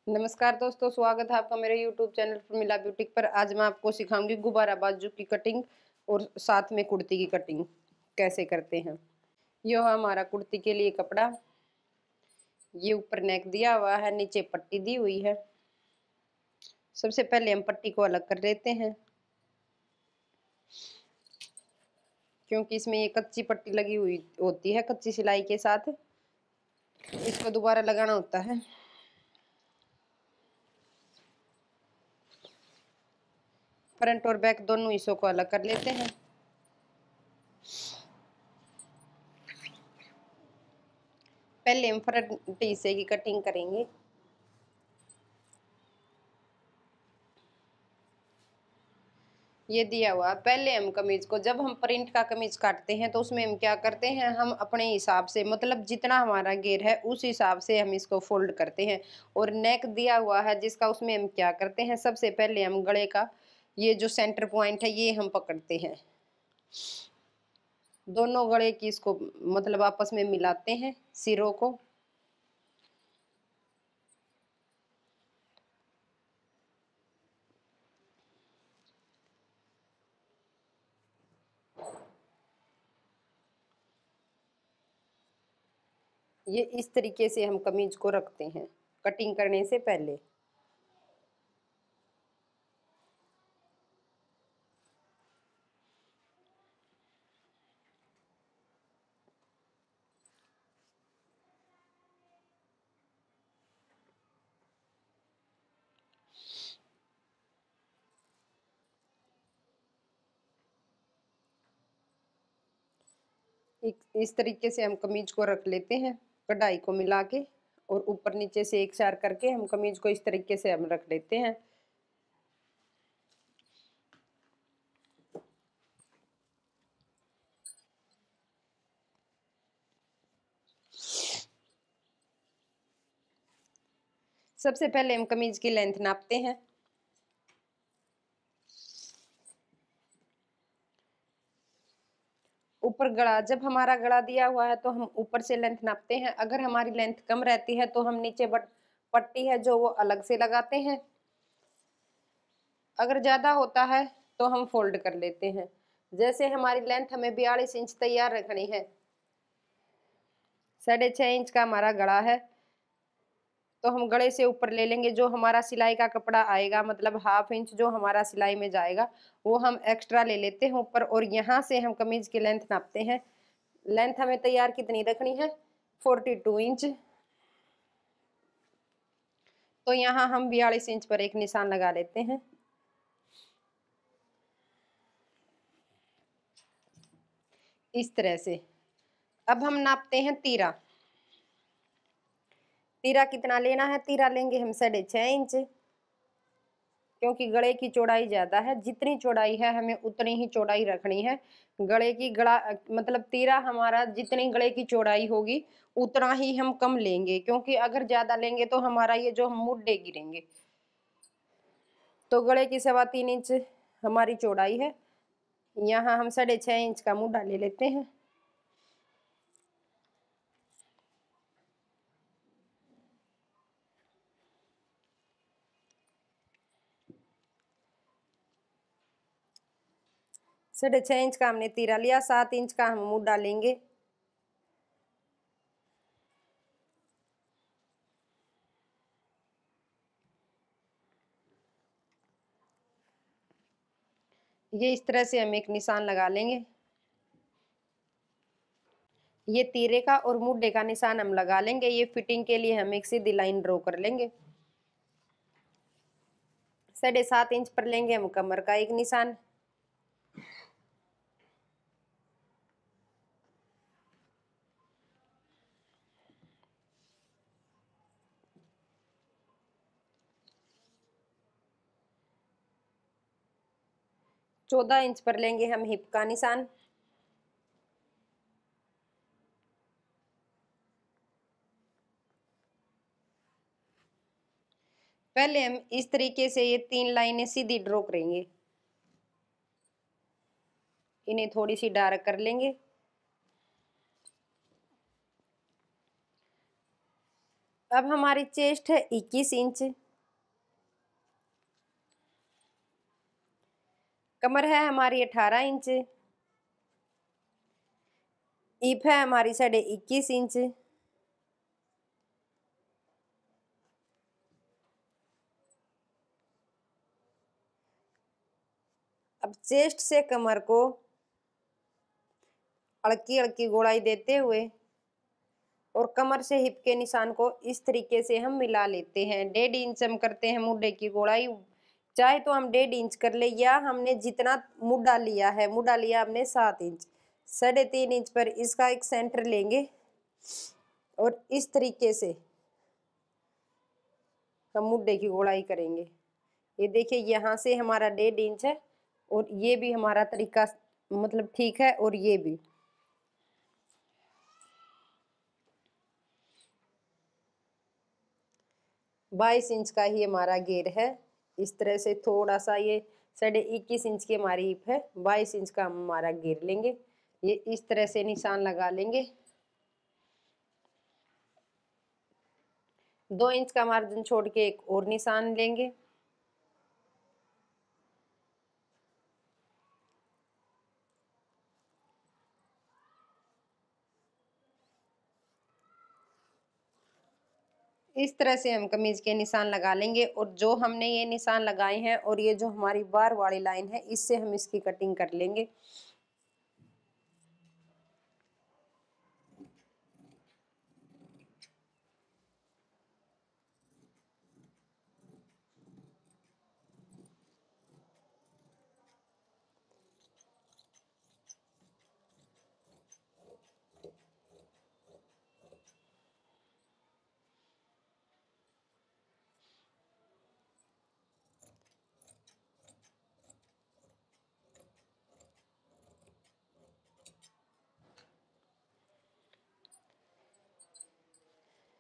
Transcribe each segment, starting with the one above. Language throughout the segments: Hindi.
नमस्कार दोस्तों, स्वागत है आपका मेरे YouTube चैनल प्रमिला ब्यूटिक पर। आज मैं आपको सिखाऊंगी गुब्बारा बाजू की कटिंग और साथ में कुर्ती की कटिंग कैसे करते हैं। यह है हमारा कुर्ती के लिए कपड़ा। ये ऊपर नेक दिया हुआ है, नीचे पट्टी दी हुई है। सबसे पहले हम पट्टी को अलग कर लेते हैं, क्योंकि इसमें ये कच्ची पट्टी लगी हुई होती है। कच्ची सिलाई के साथ इसको दोबारा लगाना होता है। फ्रंट और बैक दोनों हिस्सों को अलग कर लेते हैं। पहले हम फ्रंट हिस्से की कटिंग करेंगे। ये दिया हुआ पहले हम कमीज को, जब हम प्रिंट का कमीज काटते हैं तो उसमें हम क्या करते हैं, हम अपने हिसाब से मतलब जितना हमारा घेर है उस हिसाब से हम इसको फोल्ड करते हैं। और नेक दिया हुआ है जिसका, उसमें हम क्या करते हैं, सबसे पहले हम गले का ये जो सेंटर पॉइंट है ये हम पकड़ते हैं। दोनों गले की इसको मतलब आपस में मिलाते हैं सिरों को। ये इस तरीके से हम कमीज को रखते हैं कटिंग करने से पहले। इस तरीके से हम कमीज को रख लेते हैं कढ़ाई को मिला के, और ऊपर नीचे से एक सार करके हम कमीज को इस तरीके से हम रख लेते हैं। सबसे पहले हम कमीज की लेंथ नापते हैं। ऊपर गला, जब हमारा गला दिया हुआ है तो हम ऊपर से लेंथ नापते हैं। अगर हमारी लेंथ कम रहती है तो हम नीचे पट्टी है जो वो अलग से लगाते हैं। अगर ज्यादा होता है तो हम फोल्ड कर लेते हैं। जैसे हमारी लेंथ हमें 42 इंच तैयार रखनी है, 6.5 इंच का हमारा गला है, तो हम गले से ऊपर ले लेंगे। जो हमारा सिलाई का कपड़ा आएगा मतलब हाफ इंच जो हमारा सिलाई में जाएगा वो हम एक्स्ट्रा ले लेते हैं ऊपर, और यहाँ से हम कमीज की लेंथ नापते हैं। लेंथ हमें तैयार कितनी रखनी है, 42 इंच। तो यहाँ हम 42 इंच पर एक निशान लगा लेते हैं। इस तरह से अब हम नापते हैं तीरा। तीरा कितना लेना है, तीरा लेंगे हम 6.5 इंच, क्योंकि गले की चौड़ाई ज्यादा है। जितनी चौड़ाई है हमें उतनी ही चौड़ाई रखनी है। गले की गला मतलब तीरा हमारा जितनी गले की चौड़ाई होगी उतना ही हम कम लेंगे, क्योंकि अगर ज्यादा लेंगे तो हमारा ये जो हम मुड्डे गिरेंगे। तो गले की 3.25 इंच हमारी चौड़ाई है। यहाँ हम 6.5 इंच का मुड्डा ले लेते हैं। साढ़े छह इंच का हमने तीरा लिया, 7 इंच का हम मुड्डा लेंगे। ये इस तरह से हम एक निशान लगा लेंगे। ये तीरे का और मुड्डे का निशान हम लगा लेंगे। ये फिटिंग के लिए हम एक सीधी लाइन ड्रॉ कर लेंगे। 7.5 इंच पर लेंगे हम कमर का एक निशान। चौदह इंच पर लेंगे हम हिप का निशान। पहले हम इस तरीके से ये 3 लाइनें सीधी ड्रॉ करेंगे। इन्हें थोड़ी सी डार्क कर लेंगे। अब हमारी चेस्ट है 21 इंच, कमर है हमारी 18 इंच, ईप है हमारी 21.5 इंच, अब चेस्ट से कमर को हल्की हल्की गोलाई देते हुए और कमर से हिप के निशान को इस तरीके से हम मिला लेते हैं। 1.5 इंच हम करते हैं मुड्ढे की गोलाई, चाहे तो हम 1.5 इंच कर ले, या हमने जितना मुड्ढा लिया है, मुड्ढा लिया हमने 7 इंच, 3.5 इंच पर इसका एक सेंटर लेंगे और इस तरीके से हम मुड्ढे की गोलाई करेंगे। ये देखिए यहाँ से हमारा 1.5 इंच है और ये भी हमारा तरीका मतलब ठीक है, और ये भी 22 इंच का ही हमारा घेर है। इस तरह से थोड़ा सा ये 21.5 इंच की हमारी हिप है, 22 इंच का हम हमारा घेर लेंगे। ये इस तरह से निशान लगा लेंगे। 2 इंच का मार्जिन छोड़ के एक और निशान लेंगे। इस तरह से हम कमीज के निशान लगा लेंगे, और जो हमने ये निशान लगाए हैं और ये जो हमारी बार वाली लाइन है, इससे हम इसकी कटिंग कर लेंगे।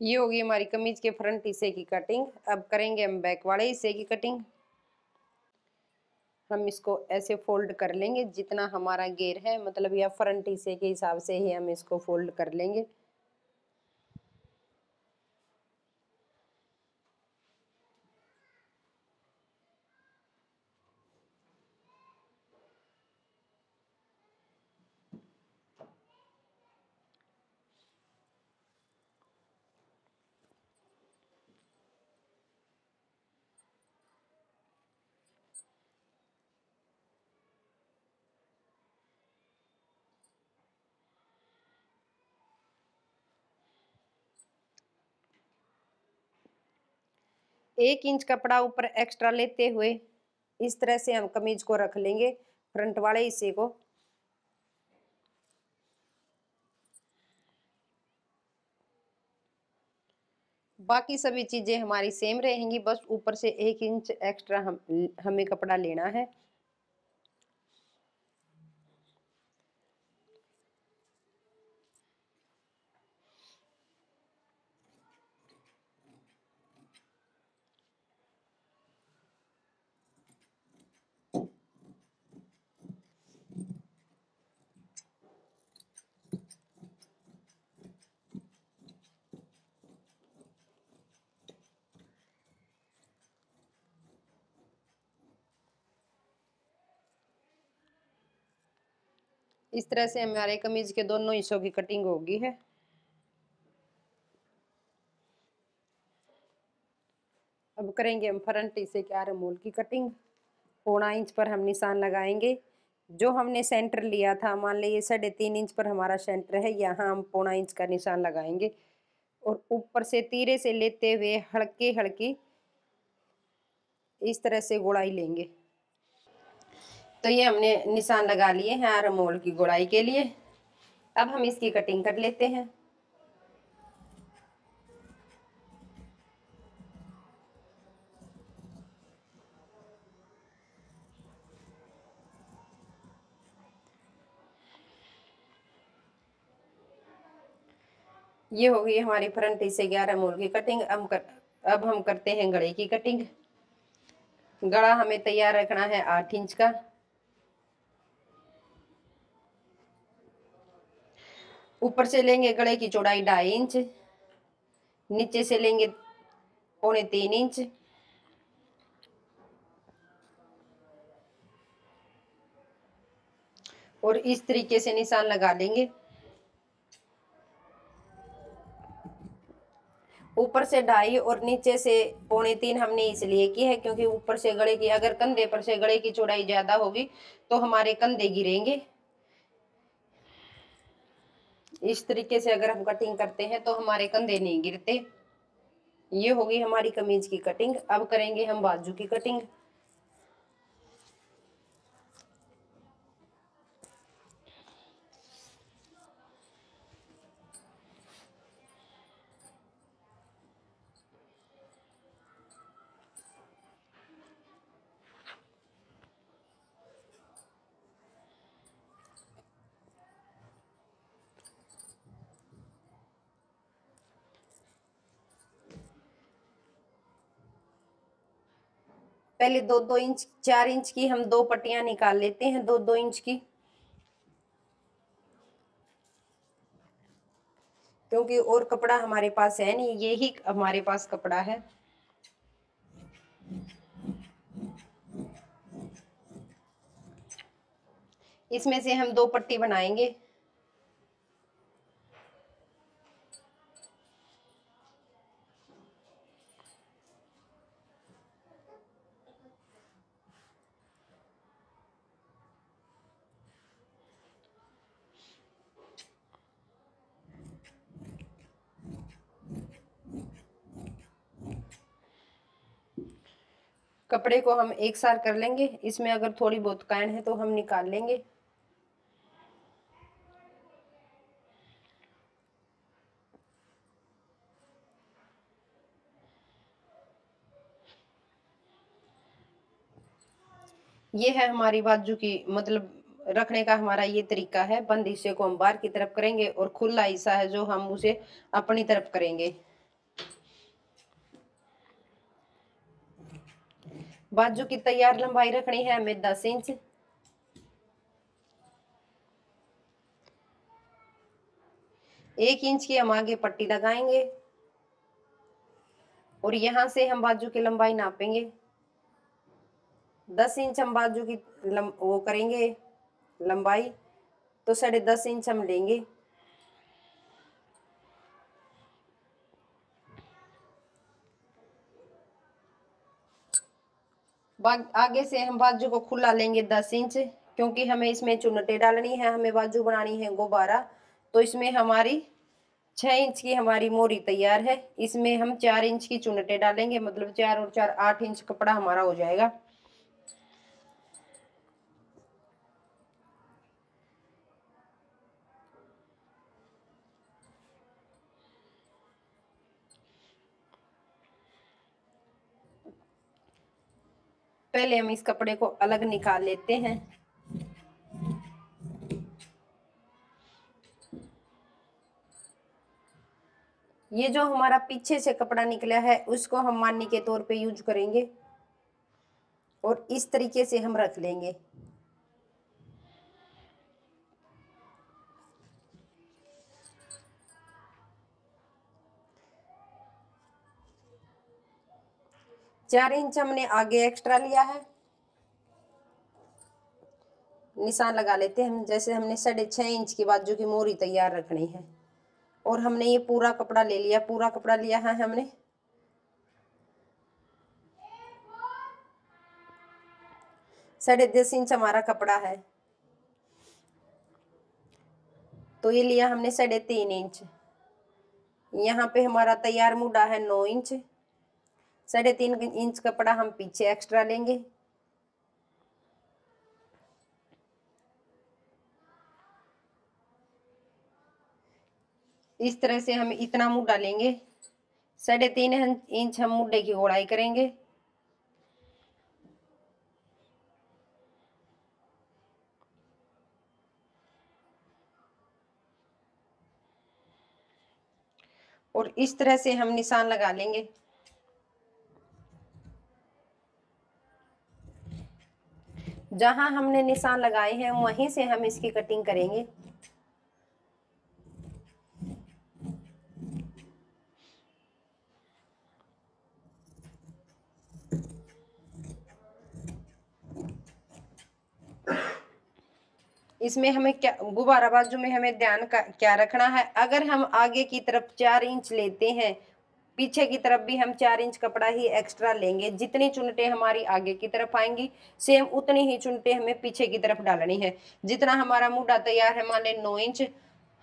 ये होगी हमारी कमीज के फ्रंट हिस्से की कटिंग। अब करेंगे हम बैक वाले हिस्से की कटिंग। हम इसको ऐसे फोल्ड कर लेंगे, जितना हमारा घेर है मतलब या फ्रंट हिस्से के हिसाब से ही हम इसको फोल्ड कर लेंगे। एक इंच कपड़ा ऊपर एक्स्ट्रा लेते हुए इस तरह से हम कमीज को रख लेंगे, फ्रंट वाले हिस्से को। बाकी सभी चीजें हमारी सेम रहेंगी, बस ऊपर से 1 इंच एक्स्ट्रा हमें कपड़ा लेना है। इस तरह से हमारे कमीज के दोनों हिस्सों की कटिंग होगी है। अब करेंगे हम फ्रंट हिस्से के आर्म होल की कटिंग। 1.25 इंच पर हम निशान लगाएंगे। जो हमने सेंटर लिया था, मान लीजिए 3.5 इंच पर हमारा सेंटर है, यहाँ हम 1.25 इंच का निशान लगाएंगे और ऊपर से तीरे से लेते हुए हल्की हल्की इस तरह से गोलाई लेंगे। तो ये हमने निशान लगा लिए हैं आर्म होल की गोलाई के लिए। अब हम इसकी कटिंग कर लेते हैं। ये हो गई हमारी फ्रंट हिस्से 11 मूल की कटिंग। अब हम करते हैं गले की कटिंग। गला हमें तैयार रखना है 8 इंच का। ऊपर से लेंगे गले की चौड़ाई 2.5 इंच, नीचे से लेंगे 3.25 इंच और इस तरीके से निशान लगा लेंगे। ऊपर से 2.5 और नीचे से 3.25 हमने इसलिए की है क्योंकि ऊपर से गले की, अगर कंधे पर से गले की चौड़ाई ज्यादा होगी तो हमारे कंधे गिरेंगे। इस तरीके से अगर हम कटिंग करते हैं तो हमारे कंधे नहीं गिरते। ये होगी हमारी कमीज की कटिंग। अब करेंगे हम बाजू की कटिंग। पहले 2-2 इंच 4 इंच की हम 2 पट्टियां निकाल लेते हैं, 2-2 इंच की, क्योंकि और कपड़ा हमारे पास है नहीं, ये ही हमारे पास कपड़ा है। इसमें से हम 2 पट्टी बनाएंगे। कपड़े को हम एक सार कर लेंगे। इसमें अगर थोड़ी बहुत कैन है तो हम निकाल लेंगे। ये है हमारी बाजू की, मतलब रखने का हमारा ये तरीका है। बंद हिस्से को हम बाहर की तरफ करेंगे और खुला हिस्सा है जो हम उसे अपनी तरफ करेंगे। बाजू की तैयार लंबाई रखनी है हमें 10 इंच। एक इंच की हम आगे पट्टी लगाएंगे और यहां से हम बाजू की लंबाई नापेंगे। 10 इंच हम बाजू की वो करेंगे लंबाई, तो 10.5 इंच हम लेंगे। आगे से हम बाजू को खुला लेंगे 10 इंच, क्योंकि हमें इसमें चुन्नटें डालनी है, हमें बाजू बनानी है गुब्बारा। तो इसमें हमारी 6 इंच की हमारी मोरी तैयार है। इसमें हम 4 इंच की चुन्नटें डालेंगे, मतलब 4 और 4 8 इंच कपड़ा हमारा हो जाएगा। पहले हम इस कपड़े को अलग निकाल लेते हैं। ये जो हमारा पीछे से कपड़ा निकला है उसको हम मानी के तौर पे यूज करेंगे और इस तरीके से हम रख लेंगे। चार इंच हमने आगे एक्स्ट्रा लिया है, निशान लगा लेते हैं हम। जैसे हमने 6.5 इंच की बाजू की मोरी तैयार रखनी है और हमने ये पूरा कपड़ा ले लिया, पूरा कपड़ा लिया है हमने। साढ़े 10 इंच हमारा कपड़ा है, तो ये लिया हमने 3.5 इंच। यहाँ पे हमारा तैयार मुड़ा है 9 इंच। 3.5 इंच कपड़ा हम पीछे एक्स्ट्रा लेंगे। इस तरह से हम इतना मुड़ा लेंगे। 3.5 इंच हम मुड्डे की गोलाई करेंगे। और इस तरह से हम निशान लगा लेंगे। जहां हमने निशान लगाए हैं वहीं से हम इसकी कटिंग करेंगे। इसमें हमें क्या गुब्बारा बाजू में हमें ध्यान का क्या रखना है, अगर हम आगे की तरफ 4 इंच लेते हैं, पीछे की तरफ भी हम 4 इंच कपड़ा ही एक्स्ट्रा लेंगे। जितनी चुनटे हमारी आगे की तरफ आएंगी सेम उतनी ही चुनटे हमें पीछे की तरफ डालनी है। जितना हमारा मुंडा तैयार है, मान लें 9 इंच,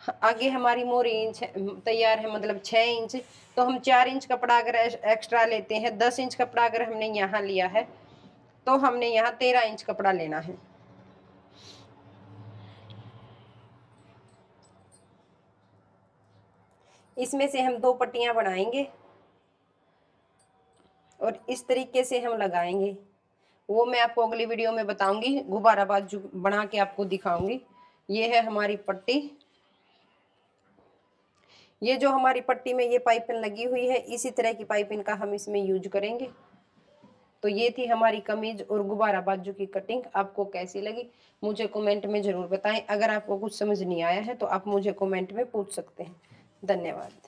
आगे हमारी मोरी इंच तैयार है मतलब 6 इंच, तो हम 4 इंच कपड़ा अगर एक्स्ट्रा लेते हैं, 10 इंच कपड़ा अगर हमने यहाँ लिया है तो हमने यहाँ 13 इंच कपड़ा लेना है। इसमें से हम 2 पट्टियां बनाएंगे और इस तरीके से हम लगाएंगे। वो मैं आपको अगली वीडियो में बताऊंगी, गुब्बारा बाजू बना के आपको दिखाऊंगी। ये है हमारी पट्टी। ये जो हमारी पट्टी में ये पाइपिंग लगी हुई है, इसी तरह की पाइपिंग का हम इसमें यूज करेंगे। तो ये थी हमारी कमीज और गुब्बारा बाजू की कटिंग। आपको कैसी लगी मुझे कमेंट में जरूर बताएं। अगर आपको कुछ समझ नहीं आया है तो आप मुझे कमेंट में पूछ सकते हैं। धन्यवाद।